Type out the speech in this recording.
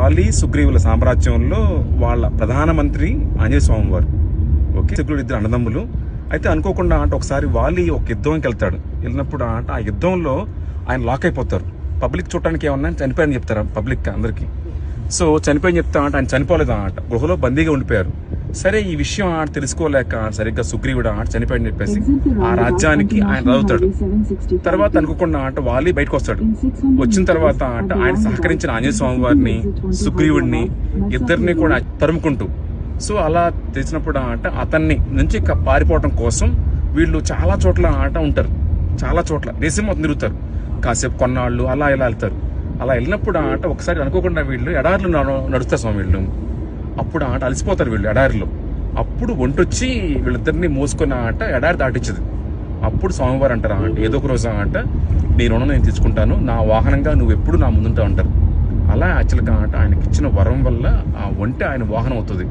వాలి సుగ్రీవుల సామ్రాజ్యంలో వాళ్ళ ప్రధానమంత్రి ఆంజనేయ స్వామి వారు. ఓకే, సుగ్రీవులు ఇద్దరు అన్నదమ్ములు. అయితే అనుకోకుండా అంటే ఒకసారి వాలి ఒక యుద్ధంకి వెళ్తాడు. వెళ్ళినప్పుడు అంటే ఆ యుద్ధంలో ఆయన లాక్ అయిపోతారు. పబ్లిక్ చూడటానికి ఏమన్నా చనిపోయారని చెప్తారు పబ్లిక్ అందరికి. సో చనిపోయి చెప్తా అంటే ఆయన చనిపోలేదు అన్నమాట, గృహలో బందీగా ఉండిపోయారు. సరే ఈ విషయం తెలుసుకోలేక సరిగ్గా సుగ్రీవుడు చనిపోయాడని చెప్పేసి ఆ రాజ్యానికి ఆయన చదువుతాడు. తర్వాత అనుకోకుండా వాలి బయటకు వస్తాడు. వచ్చిన తర్వాత ఆయన సహకరించిన ఆంజనేయ స్వామి వారిని, సుగ్రీవుడిని ఇద్దరిని కూడా తరుముకుంటూ, సో అలా తెచ్చినప్పుడు అతన్ని నుంచి పారిపోవడం కోసం వీళ్ళు చాలా చోట్ల ఉంటారు. చాలా చోట్ల దేశం మొత్తం తిరుగుతారు. కాసేపు కొన్నాళ్ళు అలా ఇలా వెళ్తారు. అలా వెళ్ళినప్పుడు ఒకసారి అనుకోకుండా వీళ్ళు ఎడారిలో నడుస్తారు స్వామి వీళ్ళు. అప్పుడు అలసిపోతారు వీళ్ళు ఎడారిలో. అప్పుడు ఒంటొచ్చి వీళ్ళిద్దరిని మోసుకున్న ఎడారి దాటించదు. అప్పుడు స్వామివారు అంటారు ఏదో ఒక రోజు నీ రుణం నేను తీసుకుంటాను, నా వాహనంగా నువ్వు ఎప్పుడు నా ముందుంటావు అంటారు. అలా యాక్చువల్గా ఆయనకి ఇచ్చిన వరం వల్ల ఆ ఒంటె ఆయన వాహనం అవుతుంది.